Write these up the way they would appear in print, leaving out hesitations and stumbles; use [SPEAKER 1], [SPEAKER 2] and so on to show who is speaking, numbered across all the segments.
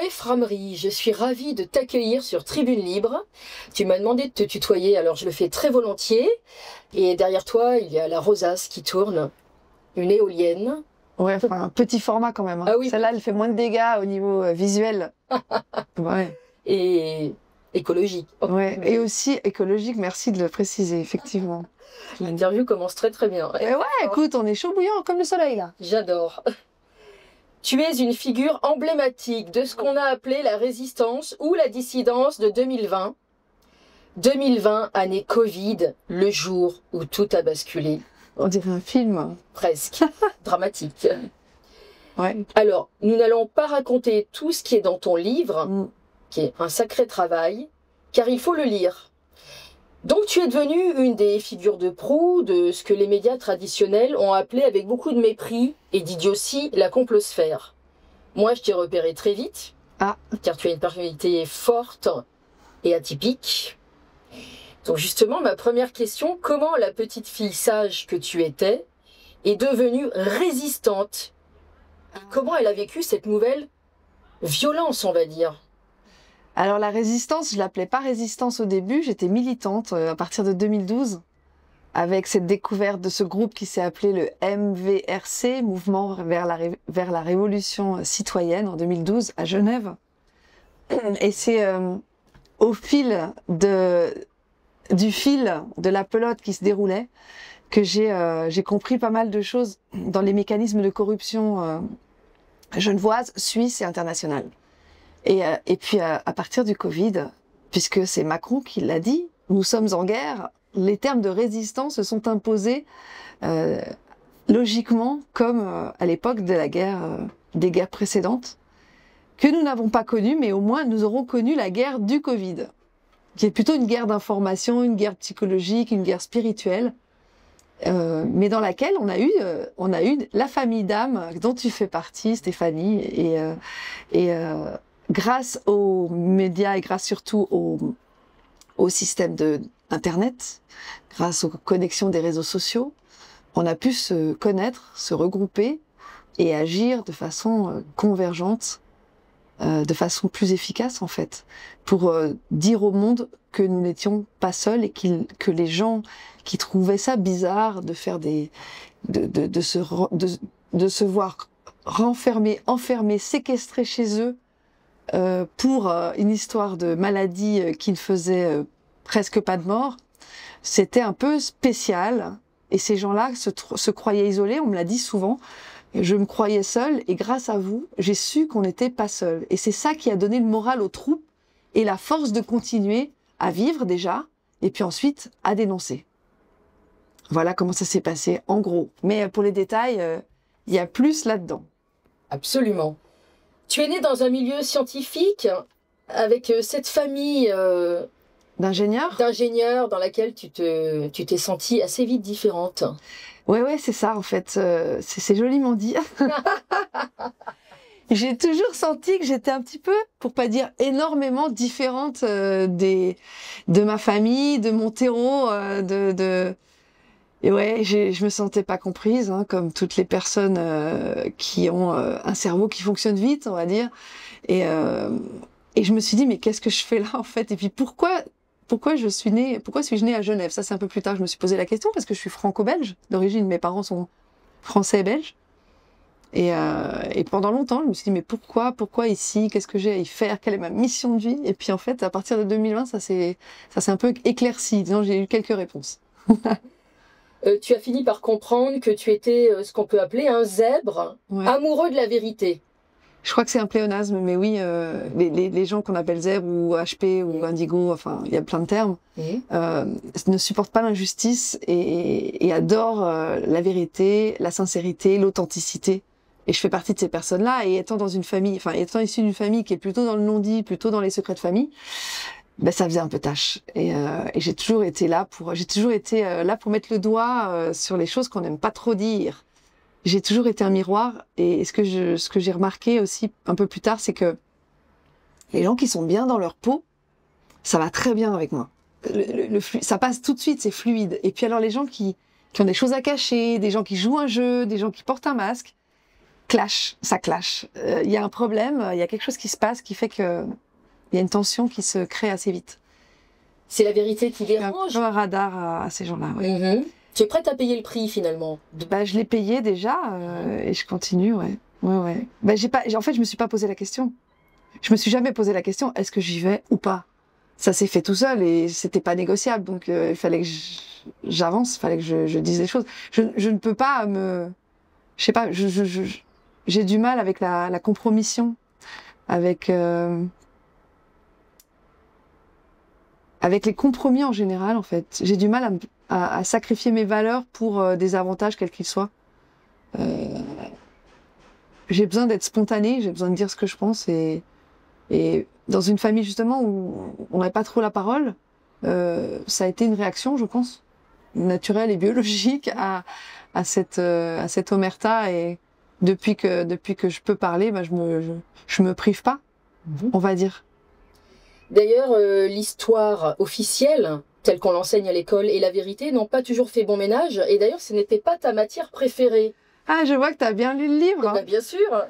[SPEAKER 1] Chloé Framery, je suis ravie de t'accueillir sur Tribune Libre. Tu m'as demandé de te tutoyer, alors je le fais très volontiers. Et derrière toi, il y a la rosace qui tourne, une éolienne.
[SPEAKER 2] Ouais, enfin, un petit format quand même. Hein.
[SPEAKER 1] Ah oui.
[SPEAKER 2] Celle-là, elle fait moins de dégâts au niveau visuel. Ouais.
[SPEAKER 1] Et écologique.
[SPEAKER 2] Ouais. Et aussi écologique, merci de le préciser, effectivement.
[SPEAKER 1] L'interview commence très très bien.
[SPEAKER 2] Et ouais, écoute, on est chaud bouillant comme le soleil là.
[SPEAKER 1] J'adore. Tu es une figure emblématique de ce qu'on a appelé la résistance ou la dissidence de 2020. 2020, année Covid, le jour où tout a basculé.
[SPEAKER 2] On dirait un film.
[SPEAKER 1] Presque. Dramatique.
[SPEAKER 2] Ouais.
[SPEAKER 1] Alors, nous n'allons pas raconter tout ce qui est dans ton livre, qui est un sacré travail, car il faut le lire. Donc tu es devenue une des figures de proue de ce que les médias traditionnels ont appelé avec beaucoup de mépris et d'idiotie la complosphère. Moi, je t'ai repéré très vite, car tu as une personnalité forte et atypique. Donc justement, ma première question, comment la petite fille sage que tu étais est devenue résistante? Comment elle a vécu cette nouvelle violence, on va dire?
[SPEAKER 2] Alors la résistance, je l'appelais pas résistance au début, j'étais militante à partir de 2012 avec cette découverte de ce groupe qui s'est appelé le MVRC, Mouvement vers la Révolution Citoyenne, en 2012 à Genève. Et c'est au fil du fil de la pelote qui se déroulait que j'ai compris pas mal de choses dans les mécanismes de corruption genevoise, suisse et internationale. Et puis à partir du Covid, puisque c'est Macron qui l'a dit, nous sommes en guerre, les termes de résistance se sont imposés logiquement comme à l'époque de la guerre, des guerres précédentes, que nous n'avons pas connues, mais au moins nous aurons connu la guerre du Covid, qui est plutôt une guerre d'information, une guerre psychologique, une guerre spirituelle, mais dans laquelle on a eu la famille d'âmes dont tu fais partie, Stéphanie, et grâce aux médias et grâce surtout au système Internet, grâce aux connexions des réseaux sociaux, on a pu se connaître, se regrouper et agir de façon convergente, de façon plus efficace en fait, pour dire au monde que nous n'étions pas seuls et que les gens qui trouvaient ça bizarre de faire de se voir enfermés, séquestrés chez eux, pour une histoire de maladie qui ne faisait presque pas de mort, c'était un peu spécial. Et ces gens-là se croyaient isolés, on me l'a dit souvent. Je me croyais seule et grâce à vous, j'ai su qu'on n'était pas seul. Et c'est ça qui a donné le moral aux troupes et la force de continuer à vivre déjà et puis ensuite à dénoncer. Voilà comment ça s'est passé en gros. Mais pour les détails, il y a plus là-dedans.
[SPEAKER 1] Absolument. Tu es née dans un milieu scientifique avec cette famille
[SPEAKER 2] d'ingénieurs
[SPEAKER 1] dans laquelle tu t'es sentie assez vite différente.
[SPEAKER 2] Ouais, c'est ça en fait. C'est joliment dit. J'ai toujours senti que j'étais un petit peu, pour pas dire énormément, différente de ma famille, de mon terreau, Et ouais, je me sentais pas comprise, hein, comme toutes les personnes qui ont un cerveau qui fonctionne vite, on va dire. Et je me suis dit, mais qu'est-ce que je fais là en fait? Et puis pourquoi suis-je née à Genève? Ça, c'est un peu plus tard, je me suis posé la question, parce que je suis franco-belge d'origine, mes parents sont français et belges. Et pendant longtemps, je me suis dit, mais pourquoi ici? Qu'est-ce que j'ai à y faire? Quelle est ma mission de vie? Et puis en fait, à partir de 2020, ça s'est un peu éclairci. Disons, j'ai eu quelques réponses.
[SPEAKER 1] Tu as fini par comprendre que tu étais ce qu'on peut appeler un zèbre, amoureux de la vérité.
[SPEAKER 2] Je crois que c'est un pléonasme, mais oui, les gens qu'on appelle zèbres ou HP ou indigo, enfin, il y a plein de termes, ne supportent pas l'injustice et adorent la vérité, la sincérité, l'authenticité. Et je fais partie de ces personnes-là, et étant étant issue d'une famille qui est plutôt dans le non-dit, plutôt dans les secrets de famille, ben ça faisait un peu tâche. Et j'ai toujours été là pour mettre le doigt sur les choses qu'on n'aime pas trop dire. J'ai toujours été un miroir, et ce que j'ai remarqué aussi un peu plus tard, c'est que les gens qui sont bien dans leur peau, ça va très bien avec moi. Ça passe tout de suite, c'est fluide. Et puis alors les gens qui ont des choses à cacher, des gens qui jouent un jeu, des gens qui portent un masque, clash, ça clash. Il y a un problème, il y a quelque chose qui se passe qui fait que il y a une tension qui se crée assez vite.
[SPEAKER 1] C'est la vérité qui dérange.
[SPEAKER 2] Un radar à ces gens-là. Ouais.
[SPEAKER 1] Tu es prête à payer le prix finalement?
[SPEAKER 2] Bah, je l'ai payé déjà et je continue, ouais. Ouais. Bah, en fait, je me suis pas posé la question. Je me suis jamais posé la question, est-ce que j'y vais ou pas? Ça s'est fait tout seul et c'était pas négociable. Donc, il fallait que j'avance, il fallait que je dise les choses. Je ne peux pas je sais pas, j'ai du mal avec la compromission, avec les compromis en général, en fait. J'ai du mal à sacrifier mes valeurs pour des avantages, quels qu'ils soient. J'ai besoin d'être spontanée, j'ai besoin de dire ce que je pense. Et dans une famille, justement, où on n'avait pas trop la parole, ça a été une réaction, je pense, naturelle et biologique à cette omerta. Et depuis que je peux parler, bah, je me prive pas, on va dire.
[SPEAKER 1] D'ailleurs, l'histoire officielle, telle qu'on l'enseigne à l'école, et la vérité n'ont pas toujours fait bon ménage. Et d'ailleurs, ce n'était pas ta matière préférée.
[SPEAKER 2] Ah, je vois que tu as bien lu le livre.
[SPEAKER 1] Bah, bien sûr.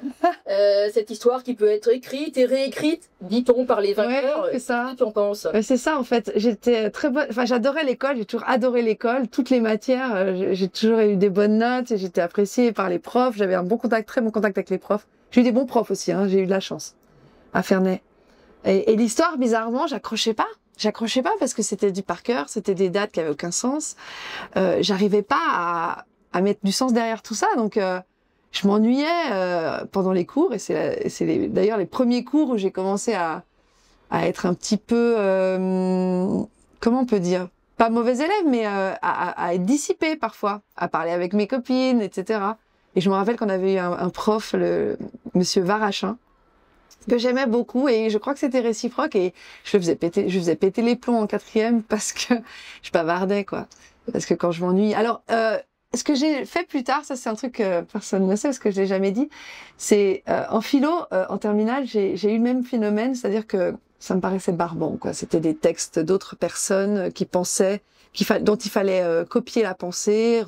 [SPEAKER 1] Cette histoire qui peut être écrite et réécrite, dit-on, par les vainqueurs.
[SPEAKER 2] Ouais, c'est ça.
[SPEAKER 1] Qu'est-ce que tu en penses?
[SPEAKER 2] C'est ça, en fait. J'étais très bonne. Enfin, j'adorais l'école. J'ai toujours adoré l'école. Toutes les matières. J'ai toujours eu des bonnes notes et j'étais appréciée par les profs. J'avais un bon contact, très bon contact avec les profs. J'ai eu des bons profs aussi, hein. J'ai eu de la chance à Ferney. Et l'histoire, bizarrement, j'accrochais pas. J'accrochais pas parce que c'était du par cœur, c'était des dates qui avaient aucun sens. J'arrivais pas à mettre du sens derrière tout ça, donc je m'ennuyais pendant les cours. Et c'est d'ailleurs les premiers cours où j'ai commencé à être un petit peu, comment on peut dire, pas mauvais élève, mais à être dissipée parfois, à parler avec mes copines, etc. Et je me rappelle qu'on avait eu un prof, monsieur Varachin, que j'aimais beaucoup, et je crois que c'était réciproque, et je faisais péter les plombs en 4e parce que je bavardais, quoi. Parce que quand je m'ennuie. Alors, ce que j'ai fait plus tard, ça c'est un truc que personne ne sait parce que je l'ai jamais dit, c'est en philo, en terminale, j'ai eu le même phénomène, c'est-à-dire que ça me paraissait barbant, quoi. C'était des textes d'autres personnes qui pensaient, dont il fallait copier la pensée,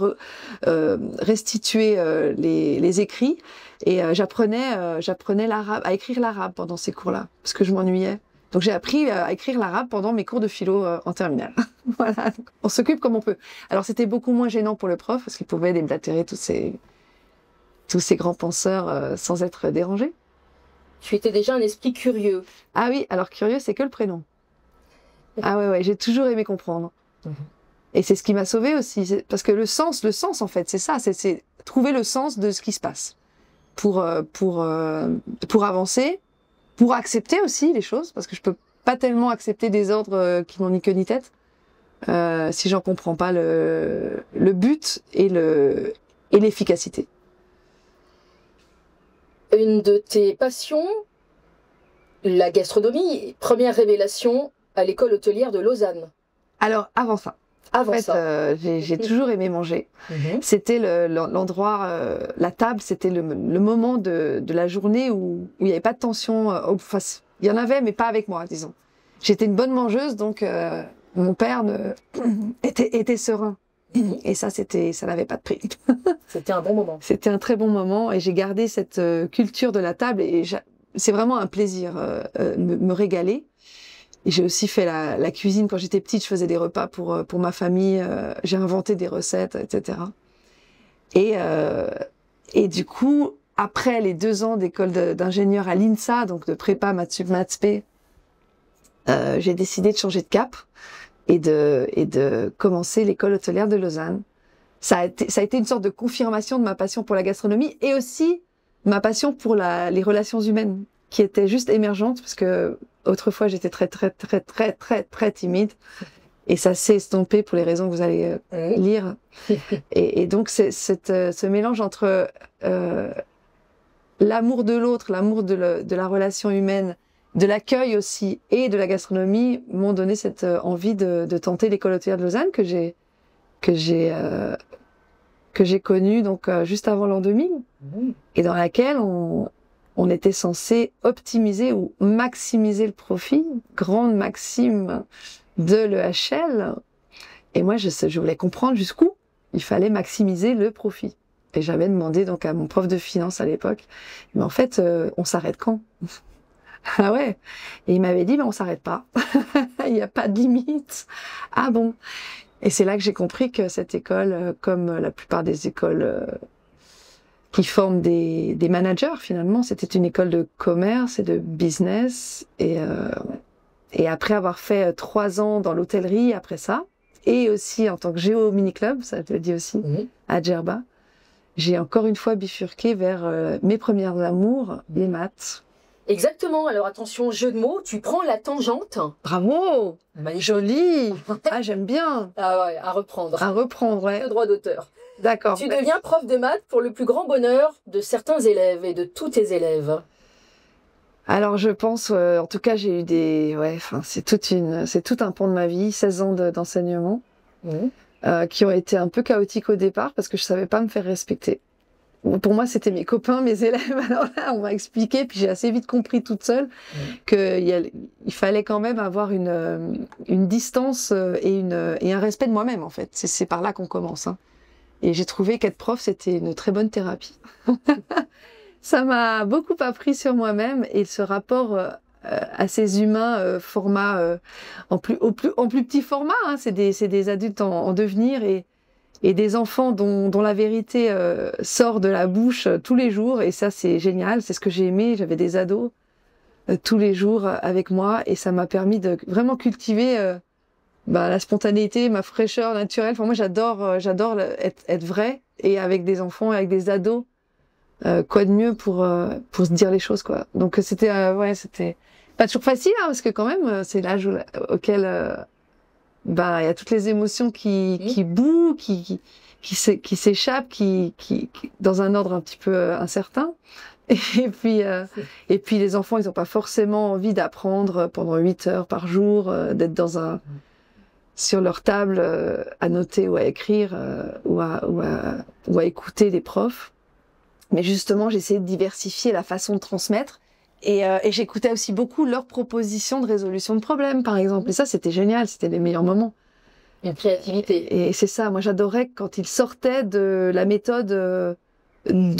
[SPEAKER 2] restituer les écrits. Et j'apprenais l'arabe, à écrire l'arabe pendant ces cours-là, parce que je m'ennuyais. Donc j'ai appris à écrire l'arabe pendant mes cours de philo en terminale. Voilà, donc, on s'occupe comme on peut. Alors c'était beaucoup moins gênant pour le prof, parce qu'il pouvait déblatérer tous ces grands penseurs sans être dérangé.
[SPEAKER 1] Tu étais déjà un esprit curieux.
[SPEAKER 2] Ah oui, alors curieux, c'est que le prénom. Ah ouais, j'ai toujours aimé comprendre. Et c'est ce qui m'a sauvée aussi, parce que le sens en fait, c'est ça, c'est trouver le sens de ce qui se passe. Pour avancer, pour accepter aussi les choses, parce que je peux pas tellement accepter des ordres qui n'ont ni queue ni tête si j'en comprends pas le but et l'efficacité.
[SPEAKER 1] Une de tes passions, la gastronomie, première révélation à l'école hôtelière de Lausanne.
[SPEAKER 2] Alors avant ça. En fait, j'ai toujours aimé manger. C'était l'endroit, la table, c'était le moment de la journée où il n'y avait pas de tension. Enfin, il y en avait, mais pas avec moi, disons. J'étais une bonne mangeuse, donc mon père était serein. Et ça n'avait pas de prix.
[SPEAKER 1] C'était un bon moment.
[SPEAKER 2] C'était un très bon moment, et j'ai gardé cette culture de la table, et c'est vraiment un plaisir me régaler. Et j'ai aussi fait la cuisine quand j'étais petite. Je faisais des repas pour ma famille. J'ai inventé des recettes, etc. Et du coup, après les 2 ans d'école d'ingénieur à l'INSA, donc de prépa maths P, j'ai décidé de changer de cap et de commencer l'école hôtelière de Lausanne. Ça a été une sorte de confirmation de ma passion pour la gastronomie, et aussi ma passion pour les relations humaines, qui était juste émergente, parce que autrefois j'étais très timide, et ça s'est estompé pour les raisons que vous allez lire. Et donc c'est ce mélange entre l'amour de l'autre, l'amour de la relation humaine, de l'accueil aussi, et de la gastronomie, m'ont donné cette envie de tenter l'école hôtelière de Lausanne que j'ai connue donc juste avant l'an 2000, et dans laquelle on était censé optimiser ou maximiser le profit, grande maxime de l'EHL. Et moi, je voulais comprendre jusqu'où il fallait maximiser le profit. Et j'avais demandé donc à mon prof de finance à l'époque, mais en fait, on s'arrête quand? Ah ouais. Et il m'avait dit, on s'arrête pas. Il n'y a pas de limite. Ah bon. Et c'est là que j'ai compris que cette école, comme la plupart des écoles qui forment des managers finalement, c'était une école de commerce et de business. Et après avoir fait 3 ans dans l'hôtellerie après ça, et aussi en tant que géo mini-club, ça je le dis aussi, à Djerba, j'ai encore une fois bifurqué vers mes premières amours, les maths.
[SPEAKER 1] Exactement, alors attention, jeu de mots, tu prends la tangente.
[SPEAKER 2] Bravo, joli. Ah, j'aime bien.
[SPEAKER 1] Ah ouais, à reprendre.
[SPEAKER 2] À reprendre, ouais.
[SPEAKER 1] Le droit d'auteur.
[SPEAKER 2] D'accord.
[SPEAKER 1] Tu deviens prof de maths pour le plus grand bonheur de certains élèves et de tous tes élèves.
[SPEAKER 2] Alors je pense, en tout cas j'ai eu c'est tout un pan de ma vie, 16 ans d'enseignement, qui ont été un peu chaotiques au départ parce que je savais pas me faire respecter. Pour moi, c'était mes copains, mes élèves. Alors là, on m'a expliqué, puis j'ai assez vite compris toute seule qu'il fallait quand même avoir une distance et un respect de moi-même, en fait. C'est par là qu'on commence. Hein. Et j'ai trouvé qu'être prof, c'était une très bonne thérapie. Ça m'a beaucoup appris sur moi-même et ce rapport à ces humains en plus petit format. Hein. C'est des adultes en devenir et des enfants dont la vérité sort de la bouche tous les jours. Et ça, c'est génial. C'est ce que j'ai aimé. J'avais des ados tous les jours avec moi. Et ça m'a permis de vraiment cultiver la spontanéité, ma fraîcheur naturelle. Enfin, moi, j'adore être vrai. Et avec des enfants, avec des ados, quoi de mieux pour se dire les choses, quoi. Donc, c'était pas toujours facile, hein, parce que quand même, c'est l'âge auquel... il y a toutes les émotions qui bouent, qui s'échappent, qui dans un ordre un petit peu incertain. Et puis les enfants, ils n'ont pas forcément envie d'apprendre pendant 8 heures par jour, d'être sur leur table à noter ou à écrire ou à écouter les profs. Mais justement, j'essayais de diversifier la façon de transmettre. Et j'écoutais aussi beaucoup leurs propositions de résolution de problèmes, par exemple. Et ça, c'était génial, c'était les meilleurs moments.
[SPEAKER 1] Une créativité.
[SPEAKER 2] Et c'est ça, moi j'adorais quand ils sortaient de la méthode de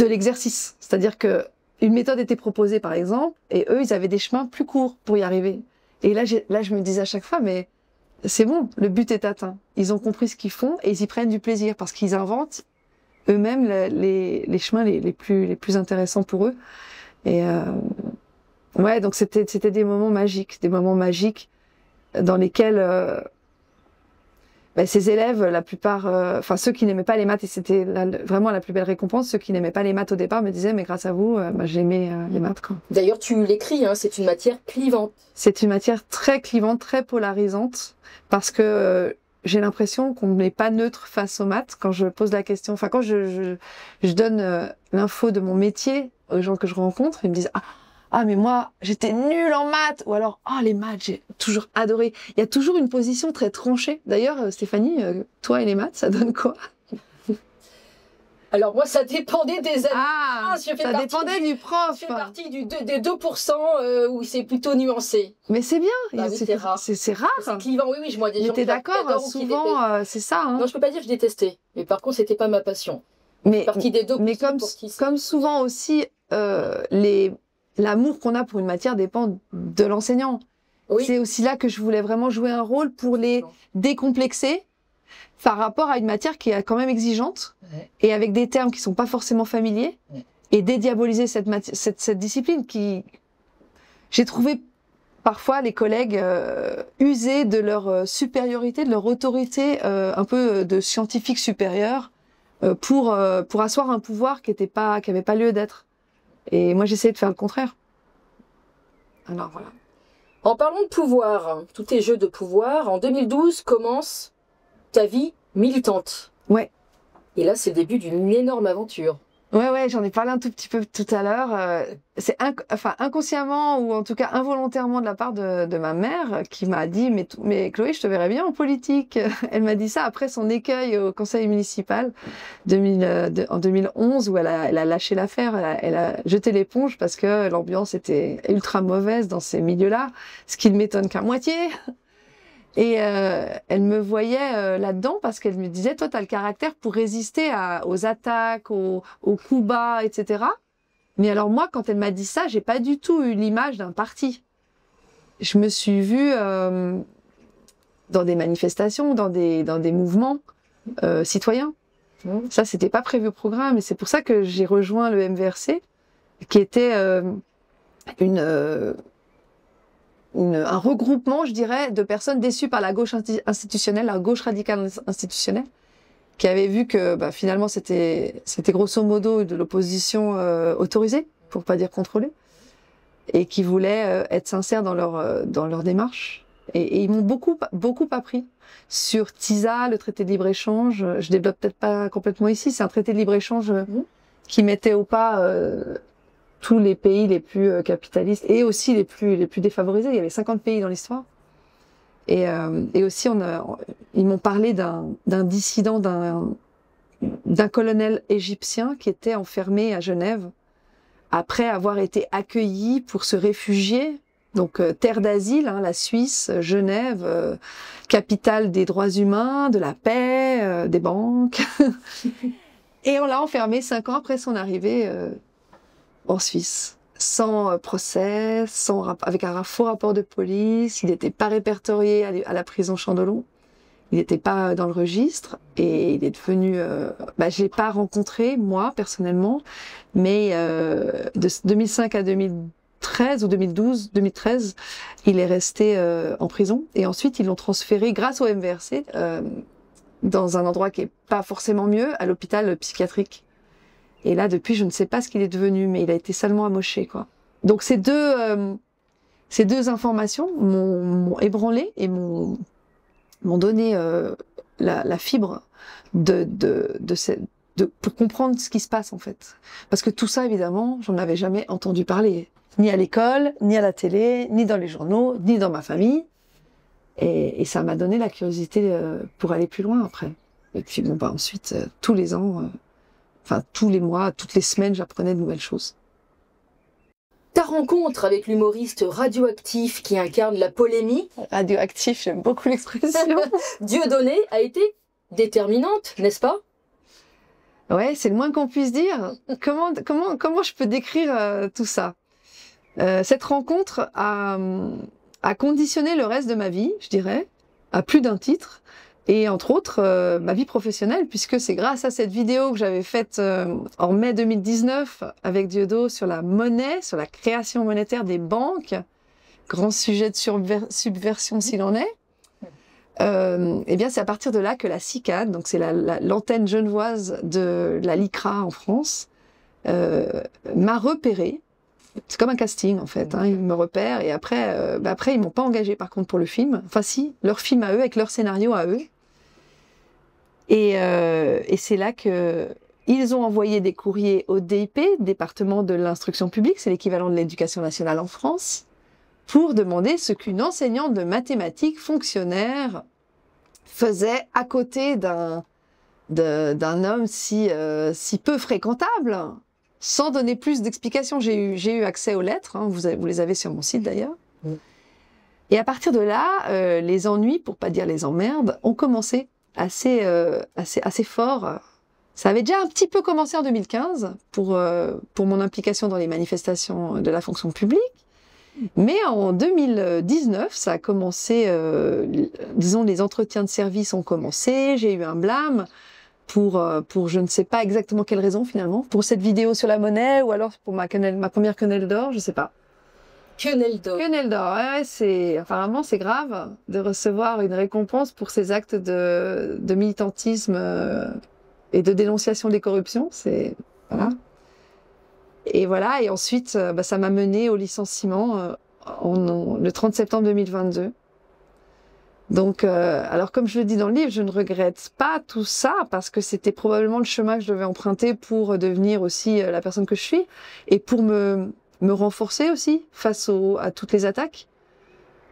[SPEAKER 2] l'exercice. C'est-à-dire que une méthode était proposée, par exemple, et eux, ils avaient des chemins plus courts pour y arriver. Et là, je me disais à chaque fois, mais c'est bon, le but est atteint. Ils ont compris ce qu'ils font et ils y prennent du plaisir parce qu'ils inventent eux-mêmes les chemins les plus intéressants pour eux. Et donc c'était des moments magiques dans lesquels ces élèves, la plupart, ceux qui n'aimaient pas les maths, et c'était vraiment la plus belle récompense, ceux qui n'aimaient pas les maths au départ me disaient, mais grâce à vous, j'aimais les maths.
[SPEAKER 1] D'ailleurs, tu l'écris, hein, c'est une matière clivante.
[SPEAKER 2] C'est une matière très clivante, très polarisante, parce que j'ai l'impression qu'on n'est pas neutre face aux maths quand je pose la question. Enfin, quand je donne l'info de mon métier aux gens que je rencontre, ils me disent ah mais moi j'étais nulle en maths, ou alors les maths j'ai toujours adoré. Il y a toujours une position très tranchée. D'ailleurs Stéphanie, toi et les maths, ça donne quoi?
[SPEAKER 1] Alors moi ça dépendait des années.
[SPEAKER 2] Ça dépendait du prof.
[SPEAKER 1] Je fais partie des 2% où c'est plutôt nuancé.
[SPEAKER 2] Mais c'est bien,
[SPEAKER 1] c'est rare.
[SPEAKER 2] C'est rare.
[SPEAKER 1] C'est clivant, oui, je vois des gens.
[SPEAKER 2] T'es d'accord, souvent c'est ça. Hein.
[SPEAKER 1] Non, je peux pas dire que je détestais, mais par contre c'était pas ma passion. Mais partie des 2%.
[SPEAKER 2] Mais comme souvent aussi l'amour qu'on a pour une matière dépend de l'enseignant. Oui. C'est aussi là que je voulais vraiment jouer un rôle pour les décomplexer par rapport à une matière qui est quand même exigeante et avec des termes qui sont pas forcément familiers et dédiaboliser cette discipline qui... J'ai trouvé parfois les collègues user de leur supériorité, de leur autorité un peu de scientifique supérieur pour asseoir un pouvoir qui avait pas lieu d'être. Et moi, j'essayais de faire le contraire. Alors, voilà.
[SPEAKER 1] En parlant de pouvoir, tous tes jeux de pouvoir, en 2012 commence ta vie militante.
[SPEAKER 2] Ouais.
[SPEAKER 1] Et là, c'est le début d'une énorme aventure.
[SPEAKER 2] Ouais, j'en ai parlé un tout petit peu tout à l'heure. C'est inconsciemment ou en tout cas involontairement de la part de ma mère qui m'a dit mais Chloé, je te verrais bien en politique. Elle m'a dit ça après son écueil au conseil municipal en 2011 où elle a lâché l'affaire, elle a jeté l'éponge parce que l'ambiance était ultra mauvaise dans ces milieux-là, ce qui ne m'étonne qu'à moitié. Et elle me voyait là-dedans parce qu'elle me disait, toi, tu as le caractère pour résister aux attaques, aux coups bas, etc. Mais alors moi, quand elle m'a dit ça, j'ai pas du tout eu l'image d'un parti. Je me suis vue dans des manifestations, dans des mouvements citoyens. Ça, c'était pas prévu au programme, et c'est pour ça que j'ai rejoint le MVRC, qui était un regroupement, je dirais, de personnes déçues par la gauche institutionnelle, la gauche radicale institutionnelle, qui avait vu que finalement c'était grosso modo de l'opposition autorisée, pour pas dire contrôlée, et qui voulaient être sincères dans leur démarche. Et ils m'ont beaucoup appris sur TISA, le traité de libre-échange. Je développe peut-être pas complètement ici, c'est un traité de libre-échange qui mettait au pas tous les pays les plus capitalistes et aussi les plus défavorisés. Il y avait 50 pays dans l'histoire. Et aussi, ils m'ont parlé d'un dissident, d'un colonel égyptien qui était enfermé à Genève après avoir été accueilli pour se réfugier. Donc, terre d'asile, la Suisse, Genève, capitale des droits humains, de la paix, des banques. Et on l'a enfermé 5 ans après son arrivée en Suisse, sans procès, avec un faux rapport de police. Il n'était pas répertorié à la prison Chandelon. Il n'était pas dans le registre et il est devenu... je l'ai pas rencontré, moi, personnellement, mais de 2005 à 2013 ou 2013, il est resté en prison. Et ensuite, ils l'ont transféré, grâce au MVRC, dans un endroit qui est pas forcément mieux, à l'hôpital psychiatrique. Et là, depuis, je ne sais pas ce qu'il est devenu, mais il a été salement amoché, quoi. Donc ces deux informations m'ont ébranlé et m'ont donné la fibre pour comprendre ce qui se passe, en fait. Parce que tout ça, évidemment, j'en avais jamais entendu parler. Ni à l'école, ni à la télé, ni dans les journaux, ni dans ma famille. Et ça m'a donné la curiosité pour aller plus loin après. Et puis ensuite, tous les ans, tous les mois, toutes les semaines, j'apprenais de nouvelles choses.
[SPEAKER 1] Ta rencontre avec l'humoriste radioactif qui incarne la polémique...
[SPEAKER 2] Radioactif, j'aime beaucoup l'expression.
[SPEAKER 1] Dieudonné a été déterminante, n'est-ce pas?
[SPEAKER 2] Ouais, c'est le moins qu'on puisse dire. Comment je peux décrire tout ça? Cette rencontre a conditionné le reste de ma vie, je dirais, à plus d'un titre, et entre autres ma vie professionnelle, puisque c'est grâce à cette vidéo que j'avais faite en mai 2019 avec Diodo sur la monnaie, sur la création monétaire des banques, grand sujet de subversion s'il en est. Eh bien, c'est à partir de là que la CICAD, donc c'est l'antenne genevoise de la LICRA en France, m'a repérée. C'est comme un casting, en fait. Ils me repèrent et après, ils m'ont pas engagé par contre pour le film. Enfin si, leur film à eux, avec leur scénario à eux. Et c'est là que ils ont envoyé des courriers au DIP, département de l'instruction publique, c'est l'équivalent de l'éducation nationale en France, pour demander ce qu'une enseignante de mathématiques fonctionnaire faisait à côté d'un homme si peu fréquentable. Sans donner plus d'explications, j'ai eu accès aux lettres, vous les avez sur mon site d'ailleurs. Et à partir de là, les ennuis, pour pas dire les emmerdes, ont commencé assez fort. Ça avait déjà un petit peu commencé en 2015 pour mon implication dans les manifestations de la fonction publique. Mais en 2019, ça a commencé, disons, les entretiens de service ont commencé, j'ai eu un blâme pour je ne sais pas exactement quelle raison finalement, pour cette vidéo sur la monnaie ou alors pour ma première quenelle d'or, je sais pas.
[SPEAKER 1] Quenelle d'or.
[SPEAKER 2] Quenelle d'or, ouais, apparemment c'est grave de recevoir une récompense pour ces actes de militantisme et de dénonciation des corruptions, voilà. Et voilà, et ensuite, ça m'a mené au licenciement le 30 septembre 2022. Donc, alors comme je le dis dans le livre, je ne regrette pas tout ça parce que c'était probablement le chemin que je devais emprunter pour devenir aussi la personne que je suis et pour me renforcer aussi face à toutes les attaques,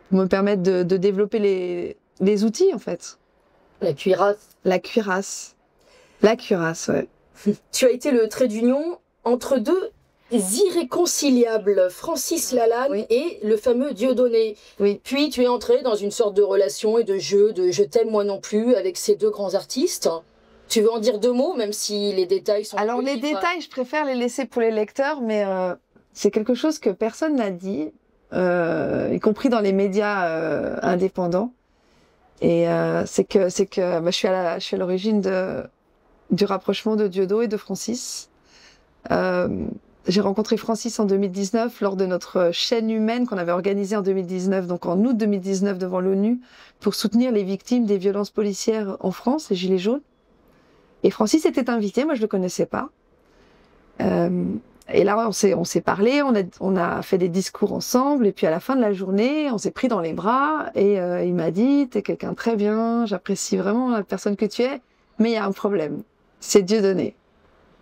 [SPEAKER 2] pour me permettre de développer les outils en fait.
[SPEAKER 1] La cuirasse.
[SPEAKER 2] La cuirasse. La cuirasse, ouais.
[SPEAKER 1] Tu as été le trait d'union entre deux irréconciliables Francis Lalanne et le fameux Dieudonné. Puis tu es entré dans une sorte de relation et de jeu de je t'aime moi non plus avec ces deux grands artistes. Tu veux en dire 2 mots, même si les détails sont...
[SPEAKER 2] Alors les détails, je préfère les laisser pour les lecteurs, mais c'est quelque chose que personne n'a dit, y compris dans les médias indépendants. Et c'est que je suis à l'origine du rapprochement de Dieudo et de Francis. J'ai rencontré Francis en 2019 lors de notre chaîne humaine qu'on avait organisée en 2019, donc en août 2019 devant l'ONU, pour soutenir les victimes des violences policières en France, les Gilets jaunes. Et Francis était invité, moi je le connaissais pas. Et là on s'est parlé, on a fait des discours ensemble, et puis à la fin de la journée, on s'est pris dans les bras, et il m'a dit, t'es quelqu'un de très bien, j'apprécie vraiment la personne que tu es, mais il y a un problème, c'est Dieudonné.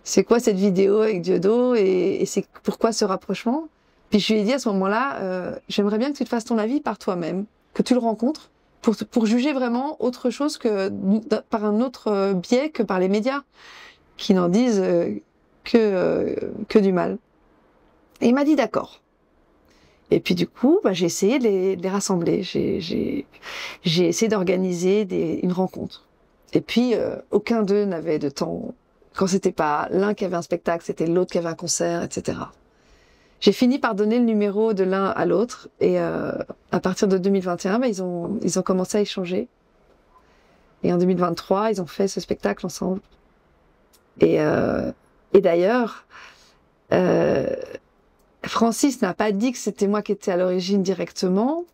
[SPEAKER 2] C'est quoi cette vidéo avec Dieudo et c'est pourquoi ce rapprochement? Puis je lui ai dit à ce moment-là, j'aimerais bien que tu te fasses ton avis par toi-même, que tu le rencontres, pour juger vraiment autre chose que par un autre biais que par les médias, qui n'en disent que du mal. Et il m'a dit d'accord. Et puis du coup, j'ai essayé de les rassembler. J'ai essayé d'organiser une rencontre. Et puis, aucun d'eux n'avait de temps. Quand c'était pas l'un qui avait un spectacle, c'était l'autre qui avait un concert, etc. J'ai fini par donner le numéro de l'un à l'autre. Et à partir de 2021, ils ont commencé à échanger. Et en 2023, ils ont fait ce spectacle ensemble. Et d'ailleurs, Francis n'a pas dit que c'était moi qui étais à l'origine directement,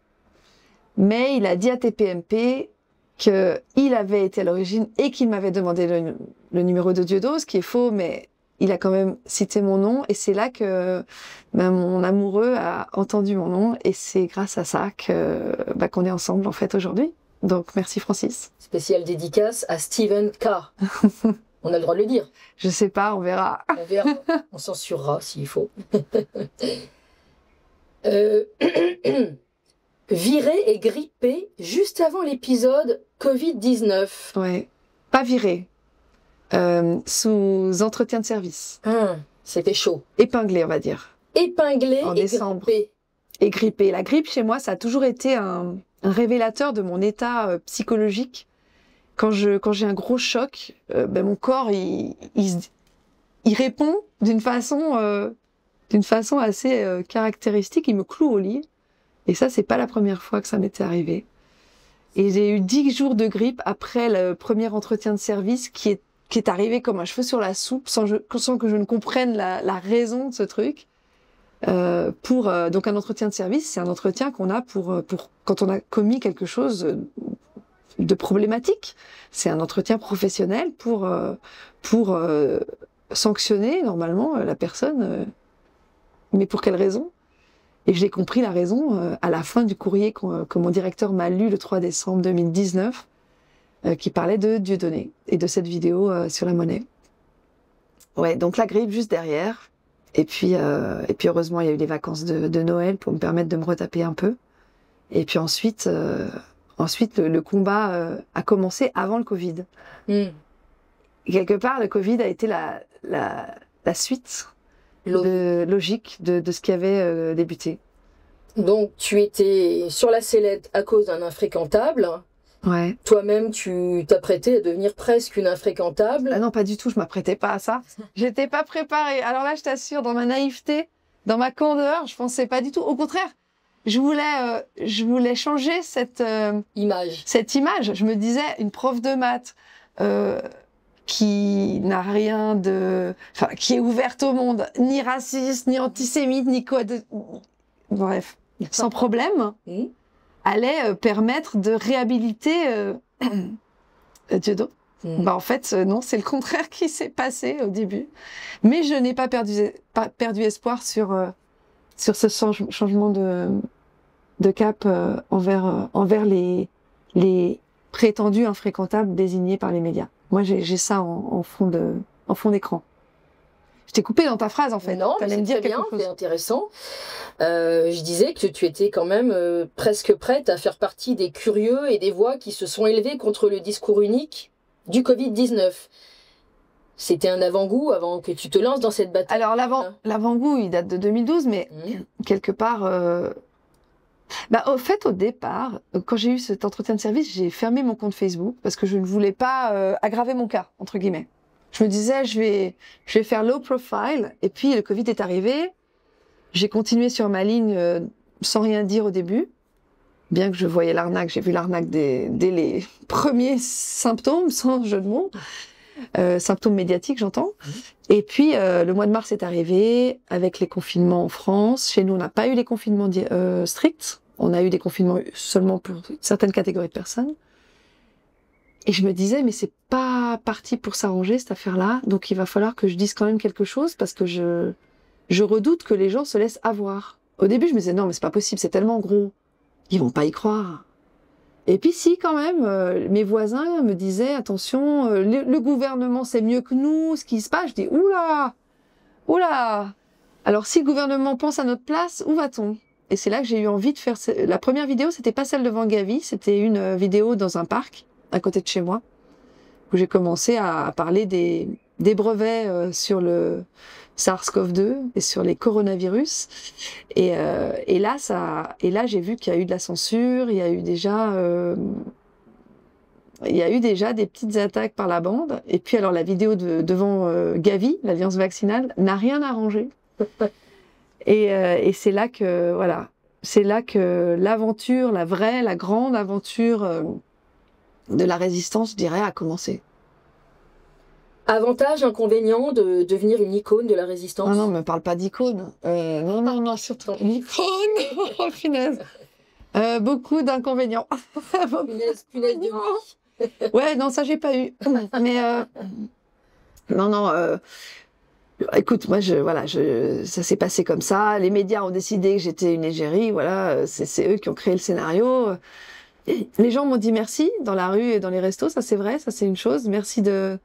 [SPEAKER 2] mais il a dit à TPMP qu'il avait été à l'origine et qu'il m'avait demandé le numéro de Dieudo, ce qui est faux, mais il a quand même cité mon nom, et c'est là que mon amoureux a entendu mon nom, et c'est grâce à ça qu'on est ensemble en fait aujourd'hui. Donc merci Francis.
[SPEAKER 1] Spéciale dédicace à Steven K. On a le droit de le dire.
[SPEAKER 2] Je sais pas, on verra.
[SPEAKER 1] On verra, on censurera s'il faut. Viré et grippé juste avant l'épisode Covid-19.
[SPEAKER 2] Ouais, pas viré. Sous entretien de service.
[SPEAKER 1] C'était chaud.
[SPEAKER 2] Épinglé, on va dire.
[SPEAKER 1] Épinglé
[SPEAKER 2] en
[SPEAKER 1] et
[SPEAKER 2] décembre.
[SPEAKER 1] grippé.
[SPEAKER 2] Et grippé. La grippe, chez moi, ça a toujours été un révélateur de mon état psychologique. Quand j'ai un gros choc, mon corps, il répond d'une façon assez caractéristique. Il me cloue au lit. Et ça, c'est pas la première fois que ça m'était arrivé. Et j'ai eu 10 jours de grippe après le premier entretien de service qui est arrivé comme un cheveu sur la soupe, sans que je ne comprenne la raison de ce truc. Donc un entretien de service, c'est un entretien qu'on a pour quand on a commis quelque chose de problématique. C'est un entretien professionnel pour sanctionner normalement la personne. Mais pour quelle raison? Et j'ai compris la raison à la fin du courrier que mon directeur m'a lu le 3 décembre 2019, qui parlait de Dieudonné et de cette vidéo sur la monnaie. Ouais, donc la grippe juste derrière. Et puis heureusement, il y a eu les vacances de Noël pour me permettre de me retaper un peu. Et puis ensuite le combat a commencé avant le Covid. Et quelque part, le Covid a été la suite logique de ce qui avait débuté.
[SPEAKER 1] Donc, tu étais sur la sellette à cause d'un infréquentable.
[SPEAKER 2] Ouais.
[SPEAKER 1] Toi-même, tu t'apprêtais à devenir presque une infréquentable.
[SPEAKER 2] Ah non, pas du tout, je m'apprêtais pas à ça. J'étais pas préparée. Alors là, je t'assure, dans ma naïveté, dans ma candeur, je pensais pas du tout. Au contraire, je voulais changer cette
[SPEAKER 1] image.
[SPEAKER 2] Cette image. Je me disais, une prof de maths qui n'a rien qui est ouverte au monde, ni raciste, ni antisémite, ni quoi bref, sans problème, allait permettre de réhabiliter Dieudo. En fait, non, c'est le contraire qui s'est passé au début. Mais je n'ai pas perdu espoir sur ce changement de cap envers les prétendus infréquentables désignés par les médias. Moi, j'ai ça en fond d'écran. Je t'ai coupé dans ta phrase, en fait.
[SPEAKER 1] Non, mais c'est très bien, c'est intéressant. Je disais que tu étais quand même presque prête à faire partie des curieux et des voix qui se sont élevées contre le discours unique du Covid-19. C'était un avant-goût avant que tu te lances dans cette bataille.
[SPEAKER 2] Alors l'avant-goût, il date de 2012, mais quelque part... au fait, au départ, quand j'ai eu cet entretien de service, j'ai fermé mon compte Facebook parce que je ne voulais pas aggraver mon cas, entre guillemets. Je me disais, je vais faire low profile, et puis le Covid est arrivé. J'ai continué sur ma ligne sans rien dire au début, bien que je voyais l'arnaque. J'ai vu l'arnaque dès les premiers symptômes, sans jeu de mots. Symptômes médiatiques, j'entends. Et puis, le mois de mars est arrivé avec les confinements en France. Chez nous, on n'a pas eu les confinements stricts. On a eu des confinements seulement pour certaines catégories de personnes. Et je me disais, mais c'est pas parti pour s'arranger, cette affaire-là. Donc, il va falloir que je dise quand même quelque chose parce que je redoute que les gens se laissent avoir. Au début, je me disais, non, mais c'est pas possible, c'est tellement gros. Ils vont pas y croire. Et puis si, quand même, mes voisins me disaient, attention, le gouvernement sait mieux que nous ce qui se passe. Je dis, oula, oula. Alors si le gouvernement pense à notre place, où va-t-on? Et c'est là que j'ai eu envie de faire... La première vidéo, c'était pas celle de Vangavi, c'était une vidéo dans un parc, à côté de chez moi, où j'ai commencé à parler des brevets sur le SARS-CoV-2 et sur les coronavirus. Et là, j'ai vu qu'il y a eu de la censure, il y a eu déjà des petites attaques par la bande. Et puis alors la vidéo devant Gavi, l'Alliance vaccinale, n'a rien arrangé. Et c'est là que l'aventure, la grande aventure de la résistance, je dirais, a commencé.
[SPEAKER 1] Avantage, inconvénient de devenir une icône de la résistance?
[SPEAKER 2] Non, me parle pas d'icône. Non, surtout une icône. Oh, punaise. Beaucoup d'inconvénients.
[SPEAKER 1] Punaise de lit.
[SPEAKER 2] Ouais, non, ça j'ai pas eu. Mais non. Écoute, moi, ça s'est passé comme ça. Les médias ont décidé que j'étais une égérie. Voilà, c'est eux qui ont créé le scénario. Les gens m'ont dit merci dans la rue et dans les restos. Ça c'est vrai, ça c'est une chose. Merci de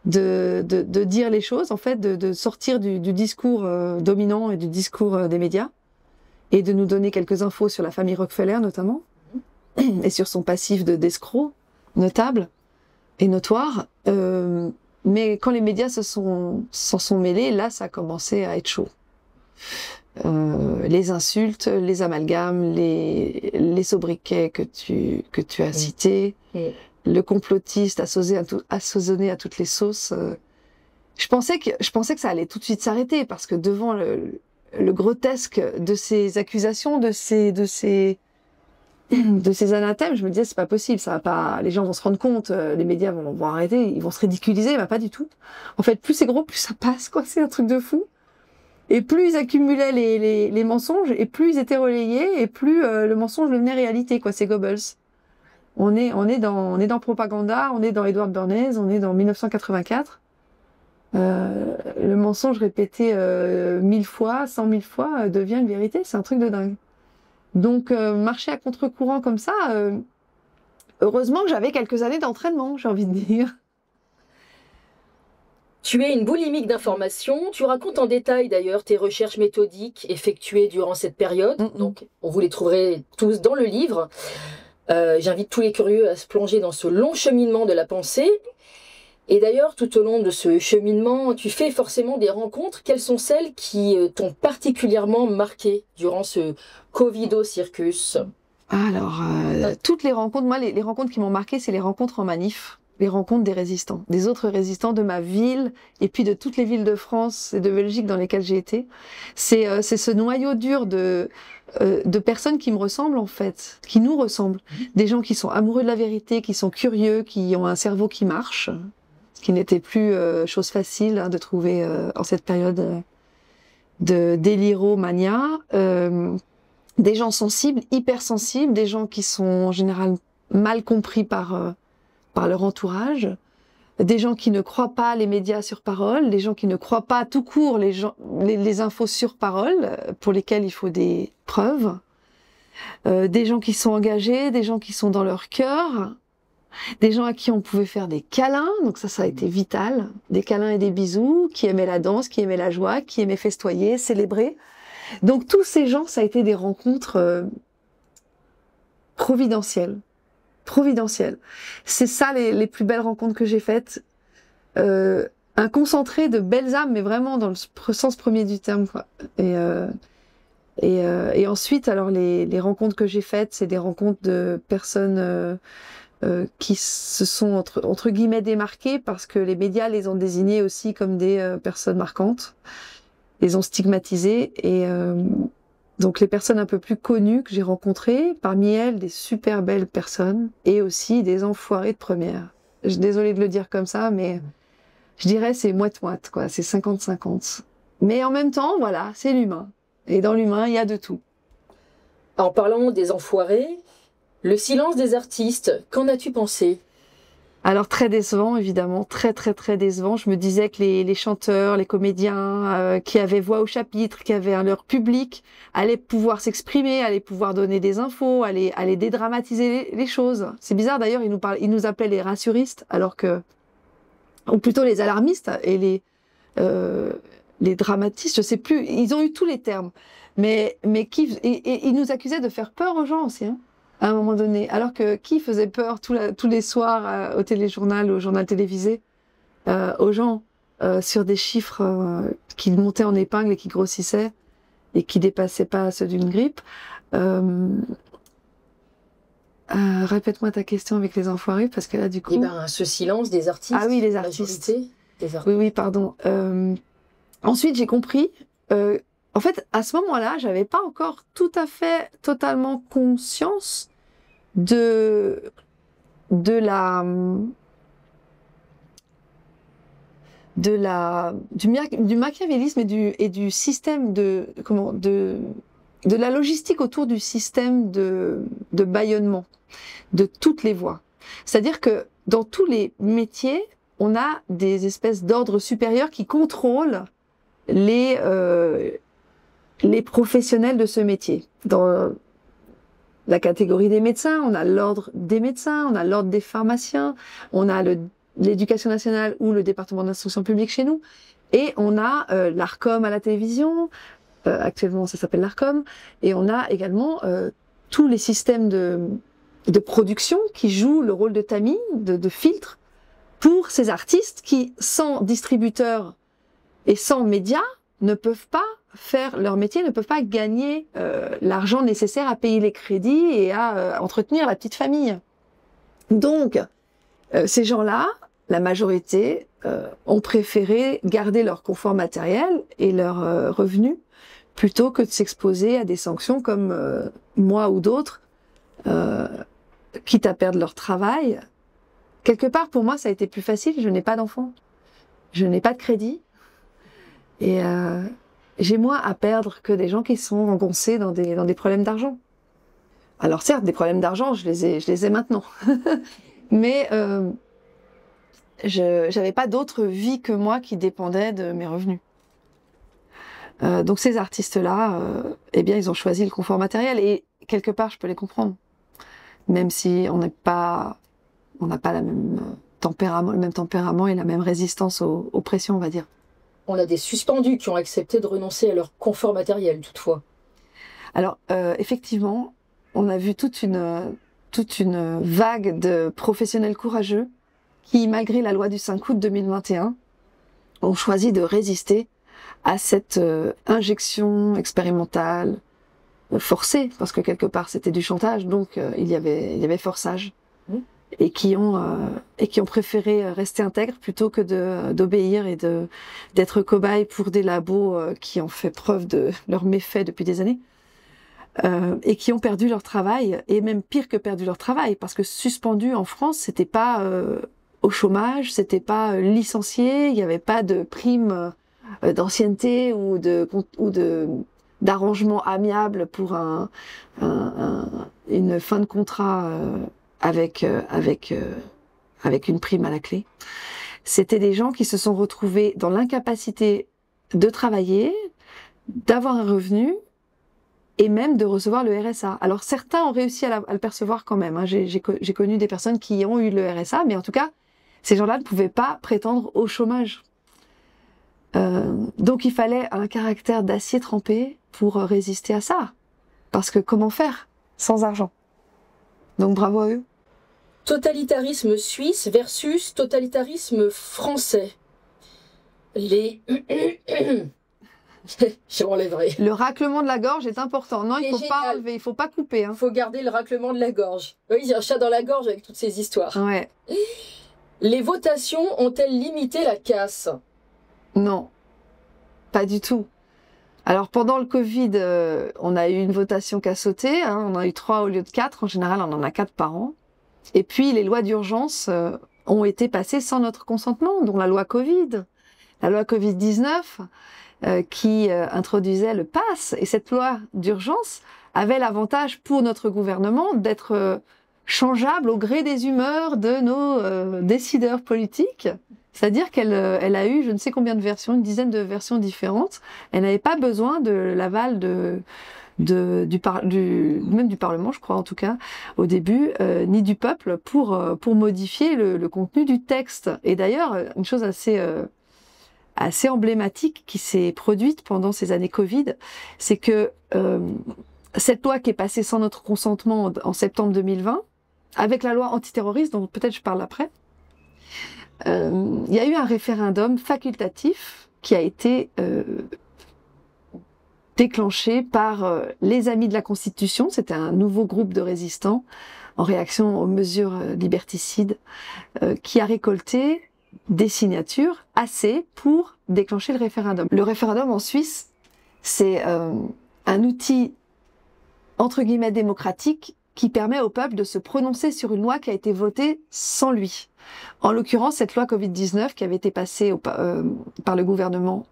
[SPEAKER 2] dire les choses, en fait, de sortir du discours dominant et du discours des médias, et de nous donner quelques infos sur la famille Rockefeller notamment, et sur son passif d'escroc notable et notoire. Mais quand les médias s'en sont mêlés, là, ça a commencé à être chaud. Les insultes, les amalgames, les sobriquets que tu as cités, le complotiste assaisonné à toutes les sauces. Je pensais que ça allait tout de suite s'arrêter parce que devant le grotesque de ces accusations, de ces anathèmes, je me disais c'est pas possible, ça va pas, les gens vont se rendre compte, les médias vont arrêter, ils vont se ridiculiser, mais pas du tout. En fait, plus c'est gros, plus ça passe, quoi. C'est un truc de fou. Et plus ils accumulaient les mensonges, et plus ils étaient relayés, et plus le mensonge devenait réalité, quoi. C'est Goebbels. On est dans Propaganda, on est dans Edward Bernays, on est dans 1984. Le mensonge répété 1000 fois, 100 000 fois devient une vérité. C'est un truc de dingue. Donc marcher à contre-courant comme ça, heureusement que j'avais quelques années d'entraînement, j'ai envie de dire.
[SPEAKER 1] Tu es une boulimique d'informations. Tu racontes en détail d'ailleurs tes recherches méthodiques effectuées durant cette période. Donc vous les trouverez tous dans le livre. J'invite tous les curieux à se plonger dans ce long cheminement de la pensée. Et d'ailleurs, tout au long de ce cheminement, tu fais forcément des rencontres. Quelles sont celles qui t'ont particulièrement marqué durant ce Covido-circus?
[SPEAKER 2] Alors, toutes les rencontres, moi, les rencontres qui m'ont marqué, c'est les rencontres en manif, les rencontres des résistants, des autres résistants de ma ville, et puis de toutes les villes de France et de Belgique dans lesquelles j'ai été. C'est ce noyau dur de personnes qui me ressemblent, en fait, qui nous ressemblent. Des gens qui sont amoureux de la vérité, qui sont curieux, qui ont un cerveau qui marche, ce qui n'était plus chose facile de trouver en cette période de déliromania. Des gens sensibles, hypersensibles, des gens qui sont en général mal compris par leur entourage, des gens qui ne croient pas les médias sur parole, des gens qui ne croient pas tout court les infos sur parole, pour lesquelles il faut des preuves, des gens qui sont engagés, des gens qui sont dans leur cœur, des gens à qui on pouvait faire des câlins, donc ça a été vital, des câlins et des bisous, qui aimaient la danse, qui aimaient la joie, qui aimaient festoyer, célébrer. Donc tous ces gens, ça a été des rencontres providentielles. C'est ça les plus belles rencontres que j'ai faites. un concentré de belles âmes, mais vraiment dans le sens premier du terme, quoi. Et ensuite, alors les rencontres que j'ai faites, c'est des rencontres de personnes qui se sont entre guillemets démarquées parce que les médias les ont désignées aussi comme des personnes marquantes, les ont stigmatisées. Et donc les personnes un peu plus connues que j'ai rencontrées, parmi elles des super belles personnes et aussi des enfoirés de première. Je suis désolée de le dire comme ça, mais je dirais c'est moite-moite, quoi, c'est 50-50. Mais en même temps, voilà, c'est l'humain. Et dans l'humain, il y a de tout.
[SPEAKER 1] En parlant des enfoirés, le silence des artistes, qu'en as-tu pensé?
[SPEAKER 2] Alors très décevant, évidemment, très très très décevant. Je me disais que les chanteurs, les comédiens qui avaient voix au chapitre, qui avaient leur public, allaient pouvoir s'exprimer, allaient pouvoir donner des infos, allaient dédramatiser les choses. C'est bizarre d'ailleurs, ils nous appelaient les rassuristes, alors que, ou plutôt les alarmistes et les dramatistes, je sais plus. Ils ont eu tous les termes, mais ils nous accusaient de faire peur aux gens aussi. Hein, à un moment donné, alors que qui faisait peur tous les soirs au téléjournal, au journal télévisé, aux gens sur des chiffres qui montaient en épingle et qui grossissaient et qui dépassaient pas ceux d'une grippe. Répète-moi ta question avec les enfoirés, parce que là du coup...
[SPEAKER 1] Eh ben, ce silence des artistes.
[SPEAKER 2] Ah oui, les artistes. Oui, pardon. Ensuite, j'ai compris... en fait, à ce moment-là, j'avais pas encore tout à fait, totalement conscience du machiavélisme et du système de la logistique autour du système de bâillonnement de toutes les voix. C'est-à-dire que dans tous les métiers, on a des espèces d'ordres supérieurs qui contrôlent les professionnels de ce métier. Dans la catégorie des médecins, on a l'ordre des médecins, on a l'ordre des pharmaciens, on a l'éducation nationale ou le département d'instruction publique chez nous, et on a l'ARCOM à la télévision, actuellement ça s'appelle l'ARCOM, et on a également tous les systèmes de production qui jouent le rôle de tamis, de filtre, pour ces artistes qui, sans distributeurs et sans médias, ne peuvent pas faire leur métier, ne peuvent pas gagner l'argent nécessaire à payer les crédits et à entretenir la petite famille. Donc, ces gens-là, la majorité, ont préféré garder leur confort matériel et leurs revenus plutôt que de s'exposer à des sanctions comme moi ou d'autres, quitte à perdre leur travail. Quelque part, pour moi, ça a été plus facile. Je n'ai pas d'enfant, je n'ai pas de crédit. Et j'ai moins à perdre que des gens qui sont engoncés dans des problèmes d'argent. Alors certes, des problèmes d'argent, je les ai maintenant. Mais j'avais pas d'autre vie que moi qui dépendait de mes revenus. Donc ces artistes-là, eh bien, ils ont choisi le confort matériel. Et quelque part, je peux les comprendre. Même si on n'a pas le même tempérament et la même résistance aux pressions, on va dire.
[SPEAKER 1] On a des suspendus qui ont accepté de renoncer à leur confort matériel, toutefois.
[SPEAKER 2] Alors, effectivement, on a vu toute une vague de professionnels courageux qui, malgré la loi du 5 août 2021, ont choisi de résister à cette injection expérimentale forcée, parce que quelque part c'était du chantage, donc il y avait forçage. Et qui ont préféré rester intègres plutôt que d'obéir et d'être cobayes pour des labos qui ont fait preuve de leurs méfaits depuis des années, et qui ont perdu leur travail, et même pire que perdu leur travail, parce que suspendu en France, c'était pas au chômage, c'était pas licencié, il n'y avait pas de prime d'ancienneté ou d'arrangement amiable pour une fin de contrat avec une prime à la clé. C'était des gens qui se sont retrouvés dans l'incapacité de travailler, d'avoir un revenu et même de recevoir le RSA. Alors certains ont réussi à le percevoir quand même. Hein. J'ai connu des personnes qui ont eu le RSA, mais en tout cas, ces gens-là ne pouvaient pas prétendre au chômage. Donc il fallait un caractère d'acier trempé pour résister à ça. Parce que comment faire sans argent? Donc bravo à eux.
[SPEAKER 1] Totalitarisme suisse versus totalitarisme français. Les... Je m'enlèverai.
[SPEAKER 2] Le raclement de la gorge est important. Non, il
[SPEAKER 1] C'est
[SPEAKER 2] faut pas
[SPEAKER 1] génial.
[SPEAKER 2] enlever, il faut pas couper. Hein.
[SPEAKER 1] Il faut garder le raclement de la gorge. Oui, j'ai un chat dans la gorge avec toutes ces histoires.
[SPEAKER 2] Ouais.
[SPEAKER 1] Les votations ont-elles limité la casse?
[SPEAKER 2] Non, pas du tout. Alors pendant le Covid, on a eu une votation qui a sauté. Hein, on en a eu 3 au lieu de 4. En général, on en a 4 par an. Et puis les lois d'urgence ont été passées sans notre consentement, dont la loi Covid. La loi Covid-19 qui introduisait le pass. Et cette loi d'urgence avait l'avantage pour notre gouvernement d'être changeable au gré des humeurs de nos décideurs politiques. C'est-à-dire qu'elle a eu je ne sais combien de versions, une dizaine de versions différentes. Elle n'avait pas besoin de l'aval même du Parlement, je crois en tout cas, au début, ni du peuple pour modifier le contenu du texte. Et d'ailleurs, une chose assez emblématique qui s'est produite pendant ces années Covid, c'est que cette loi qui est passée sans notre consentement en septembre 2020, avec la loi antiterroriste, dont peut-être je parle après, il y a eu un référendum facultatif qui a été déclenché par les Amis de la Constitution. C'était un nouveau groupe de résistants en réaction aux mesures liberticides qui a récolté des signatures assez pour déclencher le référendum. Le référendum en Suisse, c'est un outil entre guillemets démocratique qui permet au peuple de se prononcer sur une loi qui a été votée sans lui. En l'occurrence, cette loi Covid-19 qui avait été passée par le gouvernement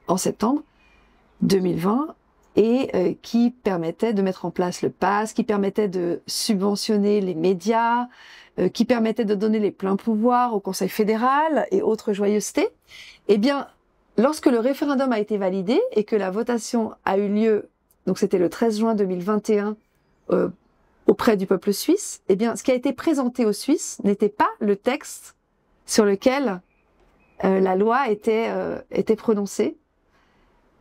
[SPEAKER 2] en septembre 2020 et qui permettait de mettre en place le pass, qui permettait de subventionner les médias, qui permettait de donner les pleins pouvoirs au Conseil fédéral et autres joyeusetés. Eh bien, lorsque le référendum a été validé et que la votation a eu lieu, donc c'était le 13 juin 2021, auprès du peuple suisse, eh bien, ce qui a été présenté aux Suisses n'était pas le texte sur lequel la loi était prononcée.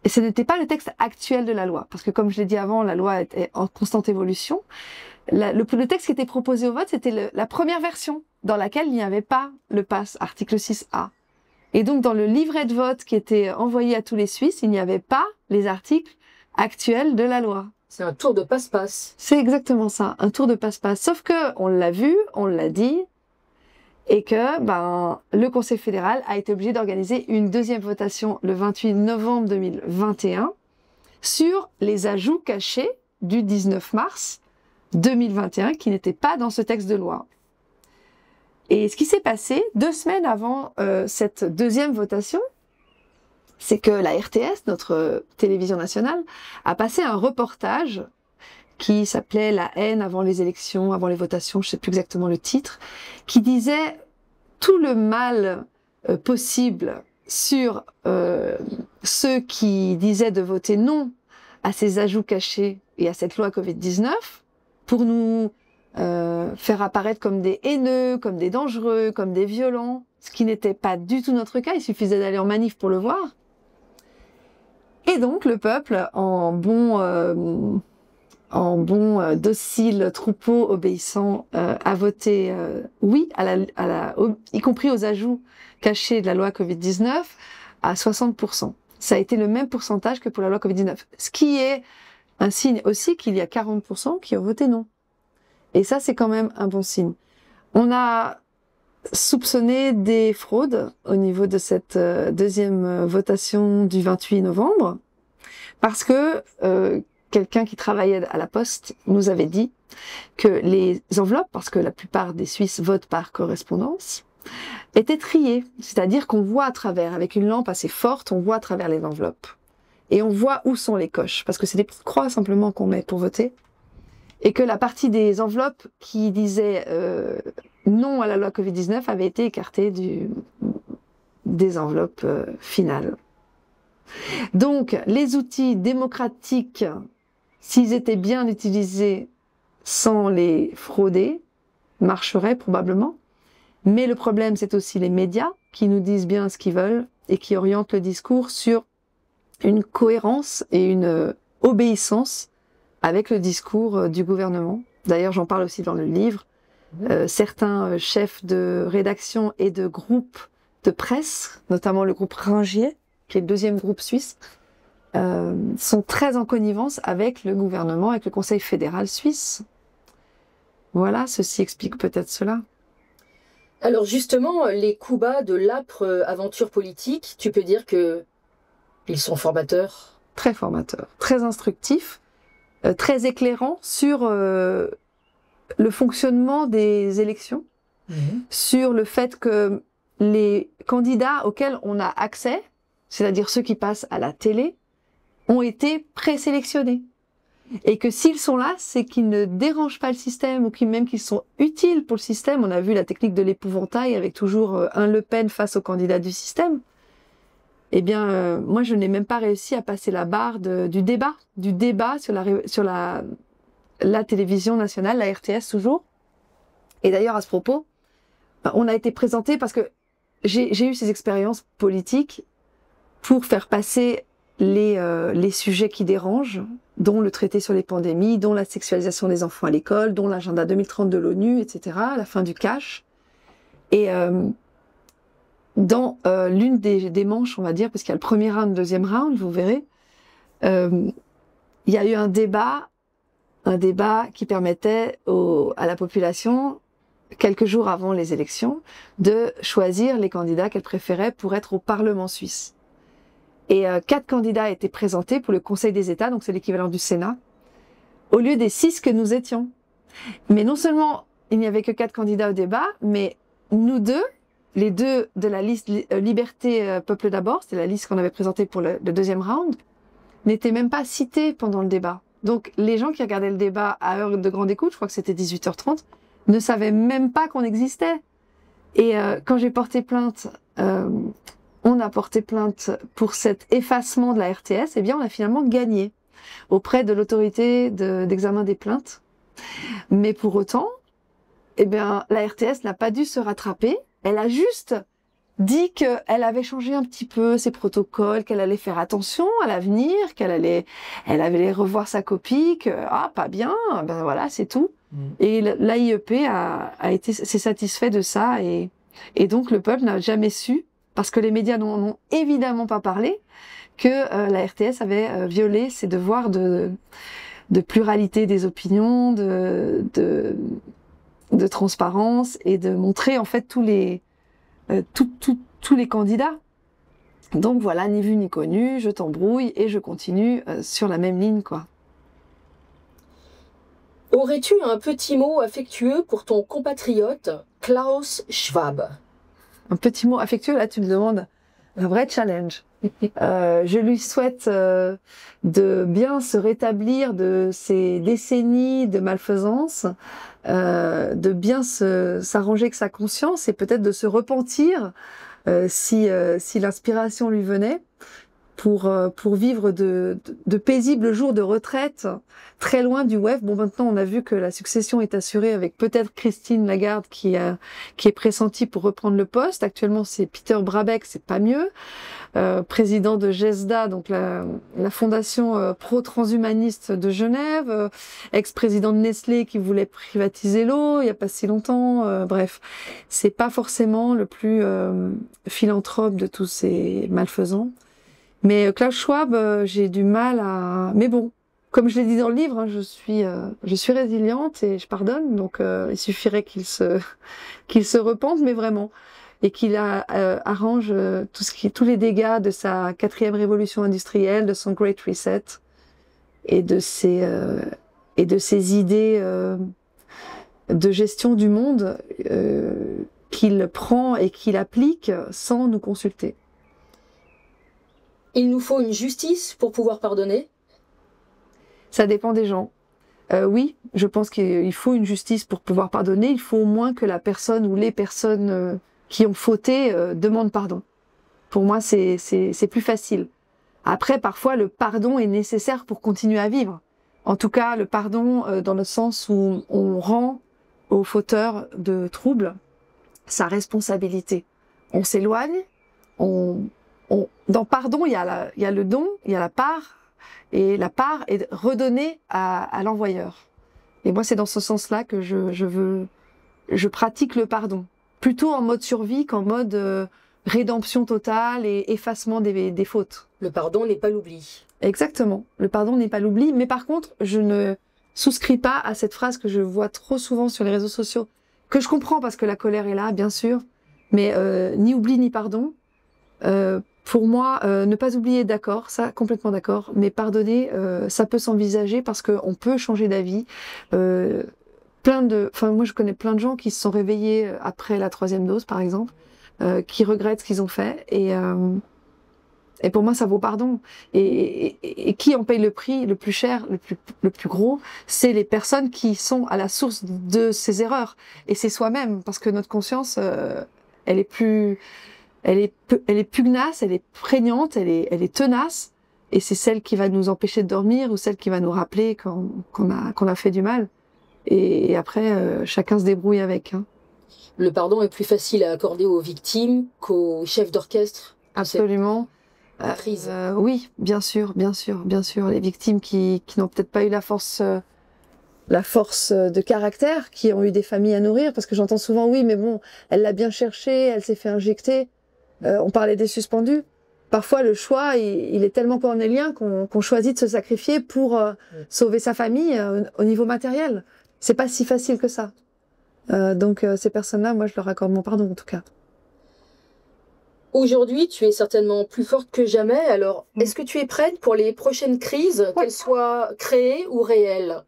[SPEAKER 2] Et ce n'était pas le texte actuel de la loi, parce que comme je l'ai dit avant, la loi est en constante évolution. Le texte qui était proposé au vote, c'était la première version, dans laquelle il n'y avait pas le pass, article 6A. Et donc, dans le livret de vote qui était envoyé à tous les Suisses, il n'y avait pas les articles actuels de la loi.
[SPEAKER 1] C'est un tour de passe-passe.
[SPEAKER 2] C'est exactement ça, un tour de passe-passe. Sauf que on l'a vu, on l'a dit, et que le Conseil fédéral a été obligé d'organiser une deuxième votation le 28 novembre 2021 sur les ajouts cachés du 19 mars 2021 qui n'étaient pas dans ce texte de loi. Et ce qui s'est passé 2 semaines avant cette deuxième votation, c'est que la RTS, notre télévision nationale, a passé un reportage qui s'appelait « La haine avant les élections, avant les votations », je ne sais plus exactement le titre, qui disait tout le mal possible sur ceux qui disaient de voter non à ces ajouts cachés et à cette loi Covid-19 pour nous faire apparaître comme des haineux, comme des dangereux, comme des violents, ce qui n'était pas du tout notre cas, il suffisait d'aller en manif pour le voir. Et donc le peuple, en bon docile troupeau obéissant, a voté oui, y compris aux ajouts cachés de la loi Covid-19, à 60%. Ça a été le même pourcentage que pour la loi Covid-19. Ce qui est un signe aussi qu'il y a 40% qui ont voté non. Et ça, c'est quand même un bon signe. On a soupçonné des fraudes au niveau de cette deuxième votation du 28 novembre, parce que quelqu'un qui travaillait à la Poste nous avait dit que les enveloppes, parce que la plupart des Suisses votent par correspondance, étaient triées. C'est-à-dire qu'on voit à travers, avec une lampe assez forte, on voit à travers les enveloppes. Et on voit où sont les coches, parce que c'est des petites croix simplement qu'on met pour voter. Et que la partie des enveloppes qui disait non à la loi Covid-19 avait été écartée des enveloppes finales. Donc, les outils démocratiques, s'ils étaient bien utilisés sans les frauder, marcheraient probablement. Mais le problème, c'est aussi les médias qui nous disent bien ce qu'ils veulent et qui orientent le discours sur une cohérence et une obéissance avec le discours du gouvernement. D'ailleurs, j'en parle aussi dans le livre. Certains chefs de rédaction et de groupes de presse, notamment le groupe Ringier, qui est le deuxième groupe suisse, sont très en connivence avec le gouvernement, avec le Conseil fédéral suisse. Voilà, ceci explique peut-être cela.
[SPEAKER 1] Alors justement, les coups bas de l'âpre aventure politique, tu peux dire que ils sont formateurs?
[SPEAKER 2] Très formateurs, très instructifs, très éclairants sur le fonctionnement des élections, sur le fait que les candidats auxquels on a accès, c'est-à-dire ceux qui passent à la télé, ont été présélectionnés. Et que s'ils sont là, c'est qu'ils ne dérangent pas le système ou même qu'ils sont utiles pour le système. On a vu la technique de l'épouvantail avec toujours un Le Pen face au candidat du système. Eh bien, moi, je n'ai même pas réussi à passer la barre du débat sur la télévision nationale, la RTS toujours. Et d'ailleurs, à ce propos, on a été présenté parce que j'ai eu ces expériences politiques pour faire passer les sujets qui dérangent, dont le traité sur les pandémies, dont la sexualisation des enfants à l'école, dont l'agenda 2030 de l'ONU, etc., la fin du cash. Et dans l'une des manches, on va dire, parce qu'il y a le premier round, le deuxième round, vous verrez, il y a eu un débat qui permettait à la population, quelques jours avant les élections, de choisir les candidats qu'elle préférait pour être au Parlement suisse. Et 4 candidats étaient présentés pour le Conseil des États, donc c'est l'équivalent du Sénat, au lieu des 6 que nous étions. Mais non seulement il n'y avait que 4 candidats au débat, mais nous deux, les deux de la liste Liberté Peuple d'abord, c'est la liste qu'on avait présentée pour le deuxième round, n'étaient même pas cités pendant le débat. Donc les gens qui regardaient le débat à heure de grande écoute, je crois que c'était 18h30, ne savaient même pas qu'on existait. Et quand j'ai porté plainte, on a porté plainte pour cet effacement de la RTS, eh bien on a finalement gagné auprès de l'autorité d'examen des plaintes. Mais pour autant, eh bien la RTS n'a pas dû se rattraper. Elle a juste dit qu'elle avait changé un petit peu ses protocoles, qu'elle allait faire attention à l'avenir, elle allait revoir sa copie, que pas bien, ben voilà, c'est tout. Et l'AIEP s'est satisfait de ça et donc le peuple n'a jamais su, parce que les médias n'en ont évidemment pas parlé, que la RTS avait violé ses devoirs de pluralité des opinions, de transparence et de montrer en fait tous les candidats. Donc voilà, ni vu ni connu, je t'embrouille et je continue sur la même ligne, quoi.
[SPEAKER 1] Aurais-tu un petit mot affectueux pour ton compatriote Klaus Schwab?
[SPEAKER 2] Un petit mot affectueux, là tu me demandes un vrai challenge. Je lui souhaite de bien se rétablir de ces décennies de malfaisance, de bien s'arranger avec sa conscience et peut-être de se repentir si l'inspiration lui venait pour vivre de paisibles jours de retraite très loin du web. Bon, maintenant on a vu que la succession est assurée avec peut-être Christine Lagarde qui est pressentie pour reprendre le poste. Actuellement c'est Peter Brabeck, c'est pas mieux. Président de GESDA, donc la fondation pro-transhumaniste de Genève, ex-président de Nestlé qui voulait privatiser l'eau il y a pas si longtemps. Bref, c'est pas forcément le plus philanthrope de tous ces malfaisants. Mais Klaus Schwab, j'ai du mal à... Mais bon, comme je l'ai dit dans le livre, hein, je suis résiliente et je pardonne, donc il suffirait qu'il se repente, mais vraiment. Et qu'il arrange tous les dégâts de sa 4e révolution industrielle, de son Great Reset, et de ses idées de gestion du monde qu'il prend et qu'il applique sans nous consulter.
[SPEAKER 1] Il nous faut une justice pour pouvoir pardonner?
[SPEAKER 2] Ça dépend des gens. Oui, je pense qu'il faut une justice pour pouvoir pardonner. Il faut au moins que la personne ou les personnes qui ont fauté demandent pardon. Pour moi, c'est plus facile. Après, parfois, le pardon est nécessaire pour continuer à vivre. En tout cas, le pardon dans le sens où on rend au fauteur de troubles sa responsabilité. On s'éloigne, dans pardon, il y a le don, il y a la part, et la part est redonnée à l'envoyeur. Et moi, c'est dans ce sens-là que je pratique le pardon. Plutôt en mode survie qu'en mode rédemption totale et effacement des fautes.
[SPEAKER 1] Le pardon n'est pas l'oubli.
[SPEAKER 2] Exactement. Le pardon n'est pas l'oubli. Mais par contre, je ne souscris pas à cette phrase que je vois trop souvent sur les réseaux sociaux, que je comprends parce que la colère est là, bien sûr, mais ni oubli ni pardon. Pour moi, ne pas oublier, d'accord, ça, complètement d'accord, mais pardonner, ça peut s'envisager parce qu'on peut changer d'avis. Moi, je connais plein de gens qui se sont réveillés après la 3e dose, par exemple, qui regrettent ce qu'ils ont fait, et pour moi, ça vaut pardon. Et qui en paye le prix le plus cher, le plus gros, c'est les personnes qui sont à la source de ces erreurs. Et c'est soi-même, parce que notre conscience, elle est pugnace, elle est prégnante, elle est tenace. Et c'est celle qui va nous empêcher de dormir ou celle qui va nous rappeler qu'on a fait du mal. Et après, chacun se débrouille avec. Hein.
[SPEAKER 1] Le pardon est plus facile à accorder aux victimes qu'aux chefs d'orchestre.
[SPEAKER 2] Absolument.
[SPEAKER 1] Crise.
[SPEAKER 2] Oui, bien sûr. Les victimes qui n'ont peut-être pas eu la force de caractère, qui ont eu des familles à nourrir, parce que j'entends souvent, oui, mais bon, elle l'a bien cherché, elle s'est fait injecter. On parlait des suspendus. Parfois, le choix, il est tellement cornélien qu'on choisit de se sacrifier pour sauver sa famille au niveau matériel. C'est pas si facile que ça. Donc, ces personnes-là, moi, je leur accorde mon pardon, en tout cas.
[SPEAKER 1] Aujourd'hui, tu es certainement plus forte que jamais. Alors, est-ce que tu es prête pour les prochaines crises, qu'elles soient créées ou réelles?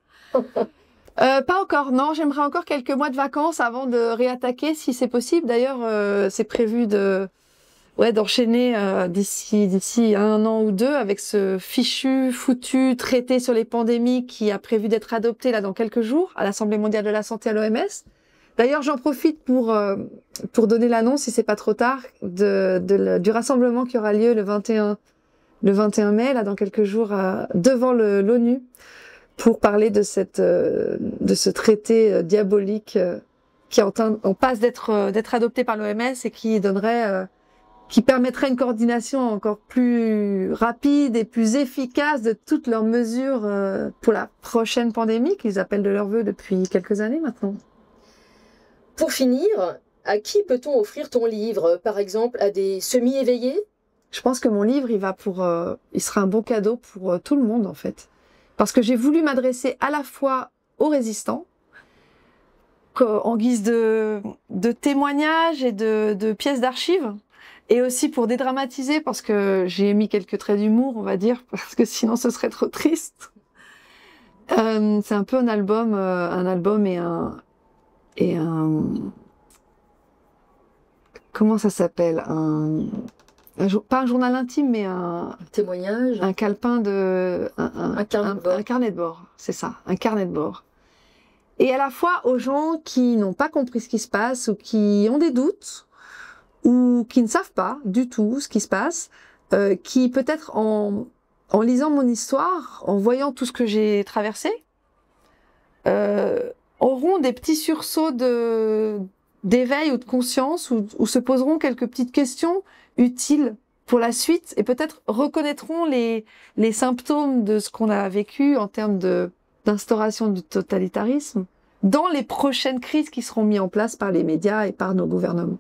[SPEAKER 2] Pas encore, non. J'aimerais encore quelques mois de vacances avant de réattaquer, si c'est possible. D'ailleurs, c'est prévu d'enchaîner d'ici 1 an ou 2 avec ce foutu traité sur les pandémies qui a prévu d'être adopté là dans quelques jours à l'Assemblée mondiale de la santé à l'OMS. D'ailleurs, j'en profite pour donner l'annonce, si c'est pas trop tard, du rassemblement qui aura lieu le 21 mai, là dans quelques jours, devant l'ONU, pour parler de ce traité diabolique qui en passe d'être adopté par l'OMS et qui permettrait une coordination encore plus rapide et plus efficace de toutes leurs mesures pour la prochaine pandémie qu'ils appellent de leur vœu depuis quelques années maintenant.
[SPEAKER 1] Pour finir, à qui peut-on offrir ton livre? Par exemple, à des semi-éveillés?
[SPEAKER 2] Je pense que mon livre, il sera un bon cadeau pour tout le monde, en fait. Parce que j'ai voulu m'adresser à la fois aux résistants, en guise de témoignages et de pièces d'archives, et aussi pour dédramatiser, parce que j'ai mis quelques traits d'humour, on va dire, parce que sinon ce serait trop triste. C'est un peu un album et un comment ça s'appelle, pas un journal intime, mais un
[SPEAKER 1] témoignage,
[SPEAKER 2] un calepin
[SPEAKER 1] un
[SPEAKER 2] carnet de bord, c'est ça, un carnet de bord. Et à la fois aux gens qui n'ont pas compris ce qui se passe ou qui ont des doutes ou qui ne savent pas du tout ce qui se passe, qui peut-être en lisant mon histoire, en voyant tout ce que j'ai traversé, auront des petits sursauts d'éveil ou de conscience ou se poseront quelques petites questions utiles pour la suite et peut-être reconnaîtront les symptômes de ce qu'on a vécu en termes d'instauration du totalitarisme dans les prochaines crises qui seront mises en place par les médias et par nos gouvernements.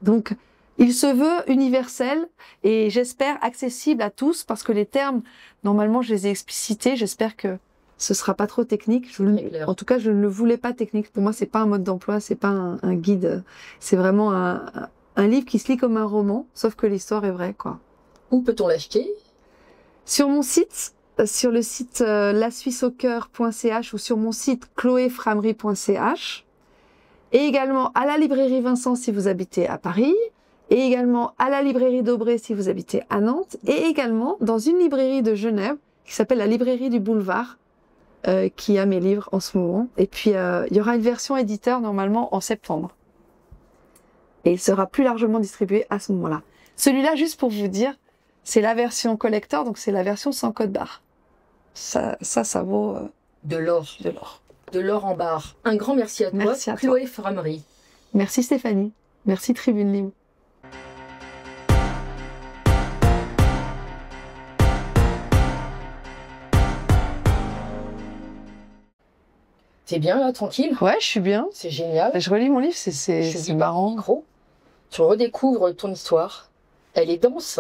[SPEAKER 2] Donc, il se veut universel et j'espère accessible à tous parce que les termes, normalement, je les ai explicités. J'espère que ce sera pas trop technique. En tout cas, je ne le voulais pas technique. Pour moi, c'est pas un mode d'emploi, c'est pas un guide. C'est vraiment un livre qui se lit comme un roman, sauf que l'histoire est vraie, quoi.
[SPEAKER 1] Où peut-on l'acheter?
[SPEAKER 2] Sur mon site, sur le site lasuisseaucoeur.ch ou sur mon site chloéframery.ch, et également à la librairie Vincent si vous habitez à Paris, et également à la librairie d'Aubray si vous habitez à Nantes, et également dans une librairie de Genève qui s'appelle la librairie du Boulevard, qui a mes livres en ce moment. Et puis, il y aura une version éditeur normalement en septembre. Et il sera plus largement distribué à ce moment-là. Celui-là, juste pour vous dire, c'est la version collector, donc c'est la version sans code barre. Ça vaut
[SPEAKER 1] de l'or. De l'or en barre. Un grand merci à toi,
[SPEAKER 2] merci à
[SPEAKER 1] Chloé Framery.
[SPEAKER 2] Merci Stéphanie. Merci Tribune Libre.
[SPEAKER 1] T'es bien là, tranquille?
[SPEAKER 2] Ouais, je suis bien.
[SPEAKER 1] C'est génial.
[SPEAKER 2] Je relis mon livre, c'est marrant.
[SPEAKER 1] Micro. tu redécouvres ton histoire. Elle est dense.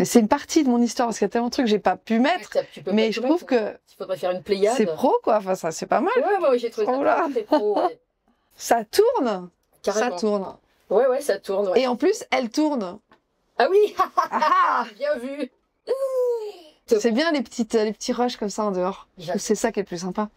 [SPEAKER 2] C'est une partie de mon histoire parce qu'il y a tellement de trucs que j'ai pas pu mettre.
[SPEAKER 1] Tu peux
[SPEAKER 2] Mais
[SPEAKER 1] pas
[SPEAKER 2] je
[SPEAKER 1] tout
[SPEAKER 2] trouve
[SPEAKER 1] mettre.
[SPEAKER 2] que
[SPEAKER 1] Il faudrait faire une pléiade.
[SPEAKER 2] c'est pro, quoi. Enfin, ça, c'est pas mal.
[SPEAKER 1] Ouais, moi j'ai trouvé ça
[SPEAKER 2] Oh là.
[SPEAKER 1] très pro. Ouais.
[SPEAKER 2] Ça tourne.
[SPEAKER 1] Carrément.
[SPEAKER 2] Ça tourne.
[SPEAKER 1] Ouais, ça tourne. Ouais.
[SPEAKER 2] Et en plus, elle tourne.
[SPEAKER 1] Ah oui,
[SPEAKER 2] Ah,
[SPEAKER 1] bien vu.
[SPEAKER 2] c'est bien les petits rushs comme ça en dehors.
[SPEAKER 1] J'adore.
[SPEAKER 2] C'est ça qui est le plus sympa.